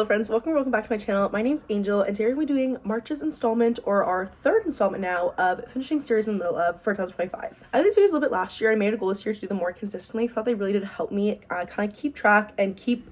Hello friends, welcome back to my channel. My name's Angel and today we're going to be doing March's installment, or our third installment now, of finishing series in the middle of for 2025. I did these videos a little bit last year. I made a goal this year to do them more consistently, so I thought they really did help me kind of keep track and keep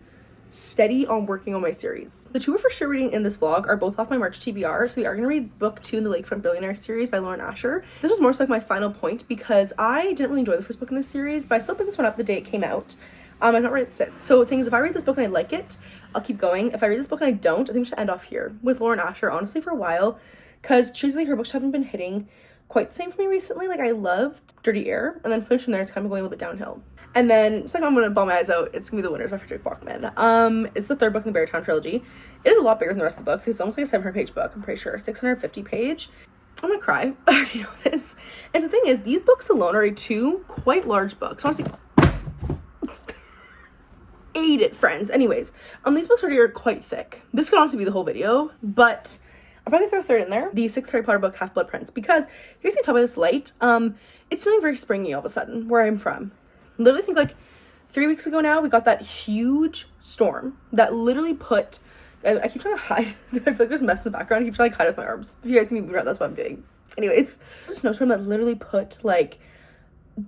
steady on working on my series. The two we're for sure reading in this vlog are both off my March TBR, so we are going to read book 2 in the Lakefront Billionaire series by Lauren Asher. This was more so like my final point because I didn't really enjoy the first book in this series, but I still picked this one up the day it came out. I've not read it since. So things, if I read this book and I like it, I'll keep going. If I read this book and I don't, I think we should end off here with Lauren Asher, honestly, for a while, because truthfully her books haven't been hitting quite the same for me recently. Like, I loved Dirty Air, and then push from there it's kind of going a little bit downhill. And then second, I'm gonna ball my eyes out, it's gonna be The Winners by Frederick Bachman. It's the third book in the Beartown trilogy. It is a lot bigger than the rest of the books. It's almost like a 700-page book, I'm pretty sure, 650 page. I'm gonna cry. I already know this. And the thing is, these books alone are two quite large books. Honestly, ate it, friends. Anyways, these books already are quite thick. This could honestly be the whole video, but I'm probably gonna throw a third in there. The sixth Harry Potter book, Half-Blood Prince, because if you guys can tell by this light, it's feeling very springy all of a sudden where I'm from. Literally think like 3 weeks ago now, we got that huge storm that literally put, I keep trying to hide, I feel like there's a mess in the background, I keep trying to hide with my arms. If you guys see me move around, that's what I'm doing. Anyways, a snowstorm that literally put like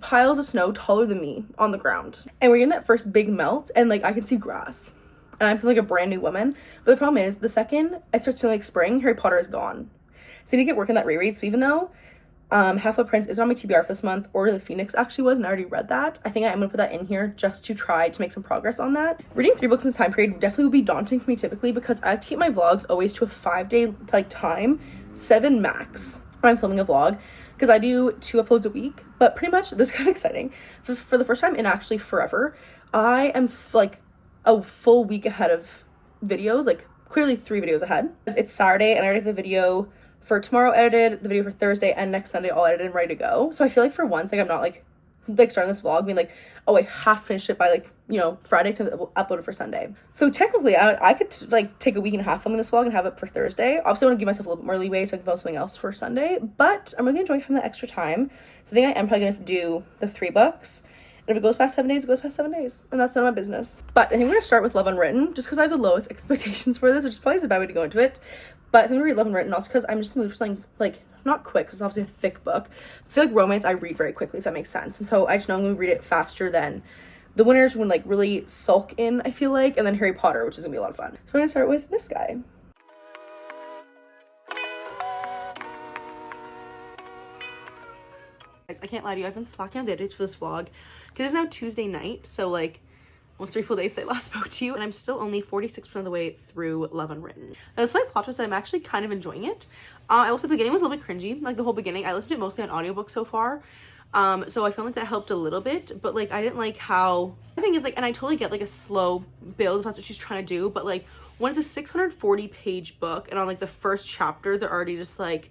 piles of snow taller than me on the ground, and we're getting that first big melt, and like I can see grass and I'm feeling like a brand new woman. But the problem is, the second it starts feeling like spring, Harry Potter is gone, so I need to get working that reread. So even though Half-Blood Prince is on my TBR for this month, Order of the Phoenix actually was, and I already read that, I think I am gonna put that in here just to try to make some progress on that. Reading 3 books in this time period definitely would be daunting for me typically, because I have to keep my vlogs always to a 5-day like time, 7 max when I'm filming a vlog, because I do 2 uploads a week. But pretty much, this is kind of exciting. For the first time in actually forever, I am like a full week ahead of videos, like clearly 3 videos ahead. It's Saturday and I already have the video for tomorrow edited, the video for Thursday, and next Sunday all edited and ready to go. So I feel like for once, like I'm not like starting this vlog being like, oh, I have to finish it by like, you know, Friday, so we'll upload it for Sunday. So technically I could like take a week and a half filming this vlog and have it for Thursday. Obviously I want to give myself a little bit more leeway so I can film something else for Sunday, but I'm really enjoying having that extra time. So I think I am probably gonna do the 3 books. And if it goes past 7 days, it goes past 7 days. And that's none of my business. But I think we're gonna start with Love Unwritten, just because I have the lowest expectations for this, which is probably a bad way to go into it. But I think I'm gonna read Love Unwritten also because I'm just in the mood for something like not quick, because it's obviously a thick book. I feel like romance I read very quickly, if that makes sense. And so I just know I'm gonna read it faster than The Winners would like really sulk in, I feel like, and then Harry Potter, which is gonna be a lot of fun. So we're gonna start with this guy. Guys, I can't lie to you, I've been slacking on the dates for this vlog because it's now Tuesday night, so like almost 3 full days since I last spoke to you, and I'm still only 46% of the way through Love Unwritten. Now, the slight plot twist that I'm actually kind of enjoying it. I also, the beginning was a little bit cringy, like the whole beginning. I listened to it mostly on audiobook so far, so I felt like that helped a little bit, but like I didn't like how, the thing is like, and I totally get like a slow build if that's what she's trying to do, but like when it's a 640-page book and on like the first chapter they're already just like,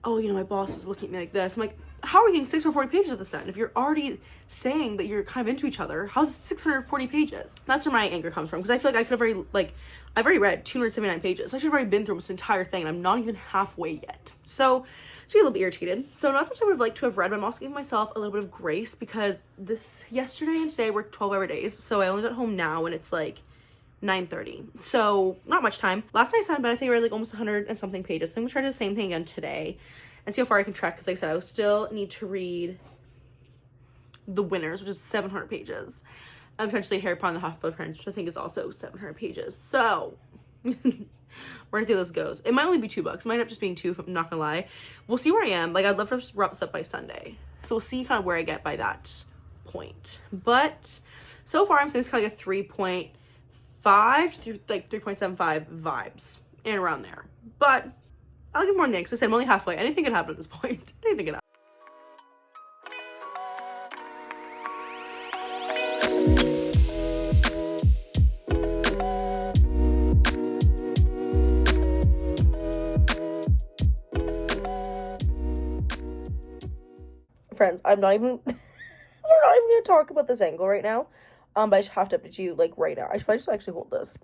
oh, you know, my boss is looking at me like this. I'm like, how are we getting 640 pages of this then? If you're already saying that you're kind of into each other, how's it 640 pages? That's where my anger comes from, because I feel like I could have already, like, I've already read 279 pages, so I should have already been through this entire thing, and I'm not even halfway yet. So, I feel a little bit irritated. So, not as much as I would have liked to have read, but I'm also giving myself a little bit of grace, because yesterday and today were 12-hour days, so I only got home now, and it's like 9:30, so not much time. Last night I sat in bed, I think I read like almost 100 and something pages, so I'm gonna try to do the same thing again today and see how far I can track, because like I said, I still need to read The Winners, which is 700 pages, and potentially Harry Potter and the Half-Blood Prince, which I think is also 700 pages, so we're gonna see how this goes. It might only be 2 books, it might end up just being 2, if I'm not gonna lie. We'll see where I am. Like, I'd love to wrap this up by Sunday, so we'll see kind of where I get by that point. But so far I'm saying it's kind of like a 3.5 to like 3.75 vibes and around there, but I'll give more than that, because I said I'm only halfway. Anything could happen at this point. Anything could happen. Friends, I'm not even we're not even gonna talk about this angle right now. But I just have to update you like right now. I should probably just actually hold this.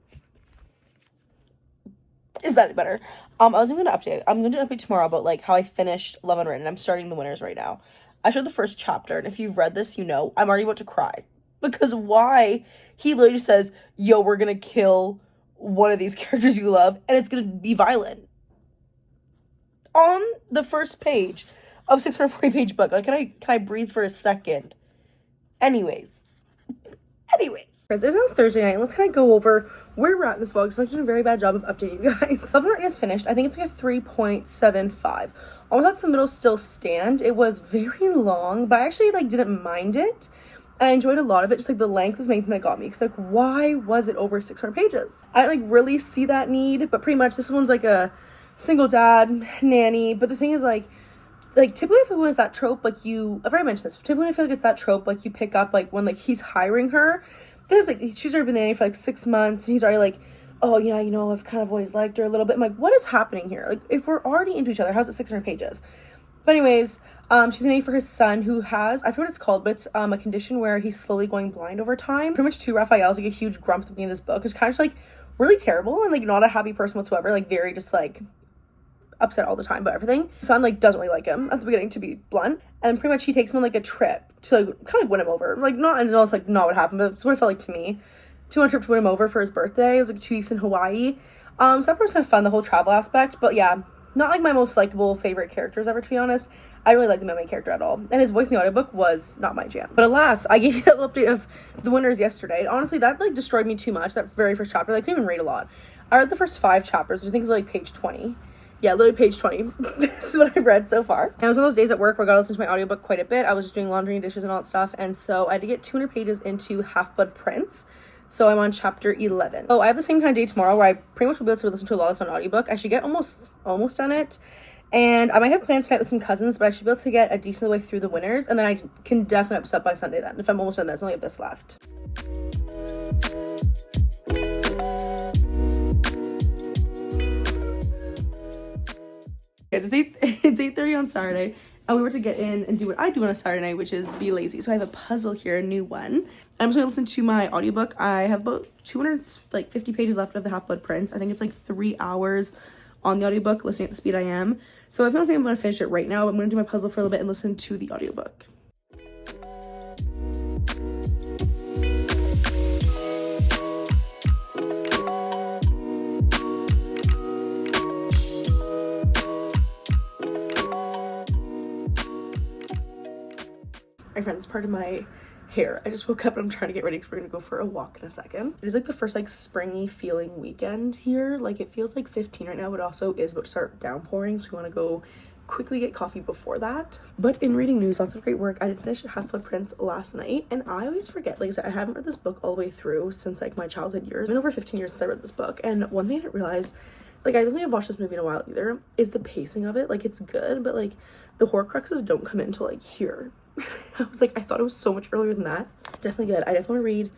Is that better? I was even gonna update. I'm gonna do an update tomorrow about like how I finished Love Unwritten. I'm starting The Winners right now. I showed the first chapter, and if you've read this, you know I'm already about to cry, because why? He literally just says, "Yo, we're gonna kill one of these characters you love, and it's gonna be violent. On the first page of 640-page book. Like, can I breathe for a second? Anyways. Friends, it's now Thursday night. Let's kind of go over where we're at in this vlog. So I've done a very bad job of updating you guys. Love and Written is finished. I think it's like a 3.75. All my thoughts in the middle still stand. It was very long, but I actually like didn't mind it. And I enjoyed a lot of it. Just like the length was the main thing that got me. Because like, why was it over 600 pages? I didn't like really see that need, but pretty much this one's like a single dad, nanny. But the thing is like typically I feel when it's that trope, like I've already mentioned this, but typically I feel like it's that trope, like you pick up like when like he's hiring her, because like she's already been nanny for like 6 months and he's already like, oh yeah, you know, I've kind of always liked her a little bit. I'm like, what is happening here? Like, if we're already into each other, how's it 600 pages? But anyways, she's nanny for his son who has, I forget what it's called, but it's a condition where he's slowly going blind over time. Pretty much to Raphael's like a huge grump at the beginning of this book. It's kind of just like really terrible and like not a happy person whatsoever, like very just like upset all the time about everything. Son like doesn't really like him at the beginning, to be blunt, and pretty much he takes him on like a trip to like kind of win him over. Like not, and it's like not what happened, but it's what it felt like to me. To on a trip to win him over for his birthday. It was like 2 weeks in Hawaii. So that part was kind of fun, the whole travel aspect. But yeah, not like my most likable favorite characters ever, to be honest. I really like the main character at all, and his voice in the audiobook was not my jam. But alas, I gave you that little update of the winners yesterday, and honestly that like destroyed me too much. That very first chapter, like, I couldn't even read a lot. I read the first 5 chapters, which I think is like page 20. Yeah, literally page 20. This is what I've read so far. And it was one of those days at work where I got to listen to my audiobook quite a bit. I was just doing laundry and dishes and all that stuff. And so I had to get 200 pages into Half-Blood Prince. So I'm on chapter 11. Oh, I have the same kind of day tomorrow where I pretty much will be able to listen to a lot of this on audiobook. I should get almost done it. And I might have plans tonight with some cousins, but I should be able to get a decent way through the winners. And then I can definitely upset by Sunday then. If I'm almost done this, I only have this left. Guys, it's 8:30 on Saturday, and we were to get in and do what I do on a Saturday night, which is be lazy. So I have a puzzle here, a new one. And I'm just gonna listen to my audiobook. I have about 250 pages left of the Half-Blood Prince. I think it's like 3 hours on the audiobook, listening at the speed I am. So I don't think I'm gonna finish it right now, but I'm gonna do my puzzle for a little bit and listen to the audiobook. My friends, part of my hair. I just woke up and I'm trying to get ready because we're gonna go for a walk in a second. It is like the first like springy feeling weekend here. Like it feels like 15 right now, but also is about to start downpouring, so we want to go quickly get coffee before that. But in reading news, lots of great work. I did finish Half-Blood Prince last night, and I always forget, like I said, I haven't read this book all the way through since like my childhood years. It's been over 15 years since I read this book, and one thing I didn't realize, like I don't think I've watched this movie in a while either, is the pacing of it. Like it's good, but like the Horcruxes don't come into like here. I was like, I thought it was so much earlier than that. Definitely good. I definitely want to read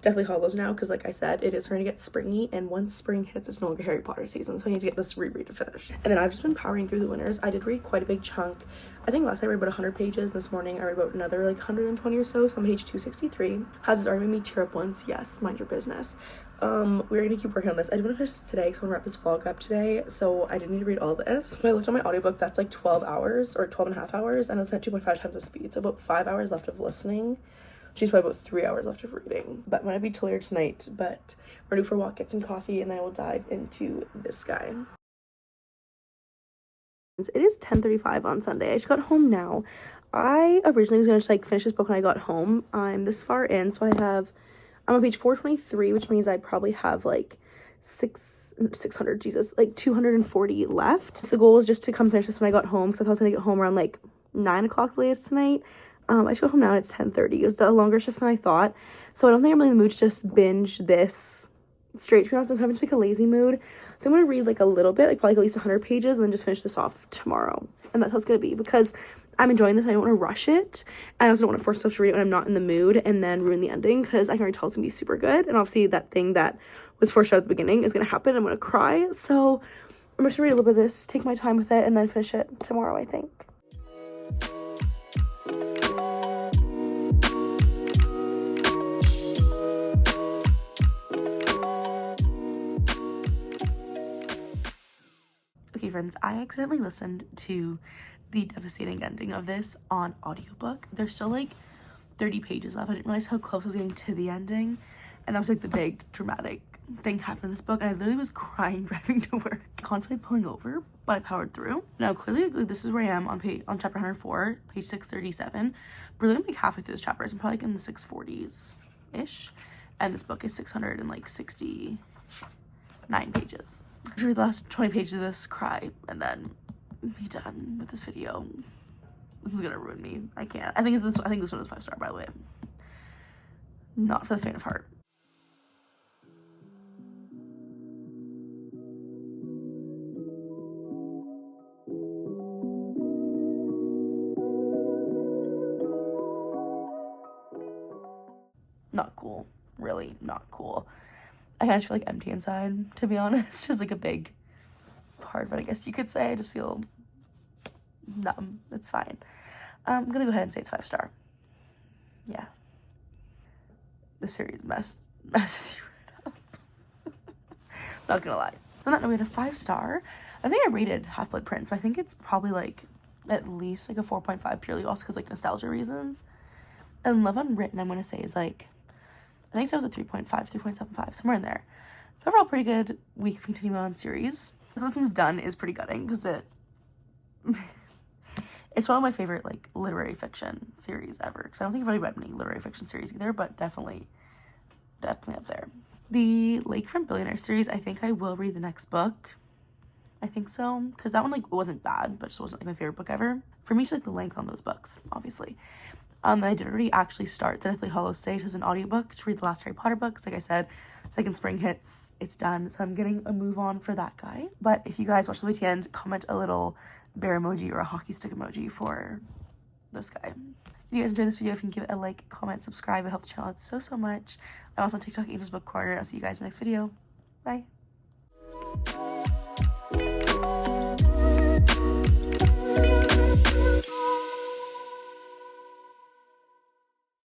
Deathly Hallows now because, like I said, it is starting to get springy, and once spring hits, it's no longer Harry Potter season, so I need to get this reread to finish. And then I've just been powering through the winners. I did read quite a big chunk. I think last night I read about 100 pages. This morning I read about another like 120 or so. So I'm page 263. Has this already made me tear up once? Yes, mind your business. We're gonna keep working on this. I do want to finish this today because I want to wrap this vlog up today, so I didn't need to read all this. So I looked on my audiobook, that's like 12 hours or 12 and a half hours, and it's at 2.5 times the speed, so about 5 hours left of listening, which is probably about 3 hours left of reading. But I'm gonna be till later tonight, but we're due for a walk, get some coffee, and then I will dive into this guy. It is 10:35 on Sunday. I just got home now. I originally was gonna just like finish this book when I got home. I'm this far in, so I'm on page 423, which means I probably have like 600, Jesus, like 240 left. So the goal was just to come finish this when I got home, because I thought I was gonna get home around like 9 o'clock latest tonight. I just got home now and it's 10:30. It was a longer shift than I thought, so I don't think I'm really in the mood to just binge this straight. To be honest, I'm having just like a lazy mood, so I'm gonna read like a little bit, like probably at least 100 pages, and then just finish this off tomorrow. And that's how it's gonna be, because I'm enjoying this. I don't want to rush it. I also don't want to force myself to read it when I'm not in the mood and then ruin the ending, because I can already tell it's gonna be super good, and obviously that thing that was foreshadowed at the beginning is gonna happen. I'm gonna cry, so I'm just gonna read a little bit of this, take my time with it, and then finish it tomorrow, I think. Okay friends, I accidentally listened to the devastating ending of this on audiobook. There's still like 30 pages left. I didn't realize how close I was getting to the ending, and that was like the big dramatic thing happened in this book, and I literally was crying driving to work, contemplating pulling over, but I powered through. Now, clearly, like, this is where I am on chapter 104, page 637. But really, I'm like halfway through this chapter. So I'm probably like in the 640s-ish. And this book is 669 pages. I'm gonna read the last 20 pages of this, cry, and then be done with this video. This is gonna ruin me. I can't. I think this one is 5-star, by the way. Not for the faint of heart. Not cool. Really not cool. I kind of feel like empty inside, to be honest. Just like a big part, but I guess you could say I just feel numb. It's fine. I'm gonna go ahead and say it's 5-star. Yeah. This series messes you right up. Not gonna lie. So on that note, we had a 5-star. I think I rated Half-Blood Prince, but I think it's probably like at least like a 4.5 purely also because like nostalgia reasons. And Love Unwritten, I'm gonna say is like, I think so, it was a 3.5, 3.75, somewhere in there. So overall, pretty good week of continuing on series. This one's done is pretty gutting because it's one of my favorite like literary fiction series ever. Because I don't think I've really read many literary fiction series either, but definitely up there. The Lakefront Billionaire series, I think I will read the next book. I think so, because that one like wasn't bad, but just wasn't like my favorite book ever. For me, it's like the length on those books, obviously. I did already actually start The Deathly Hallows Stage as an audiobook to read the last Harry Potter books. Like I said, second spring hits, it's done. So I'm getting a move on for that guy. But if you guys watch the way to the end, comment a little bear emoji or a hockey stick emoji for this guy. If you guys enjoyed this video, if you can give it a like, comment, subscribe, it helps the channel out so much. I'm also on TikTok, Angel's Book Corner. I'll see you guys in the next video. Bye.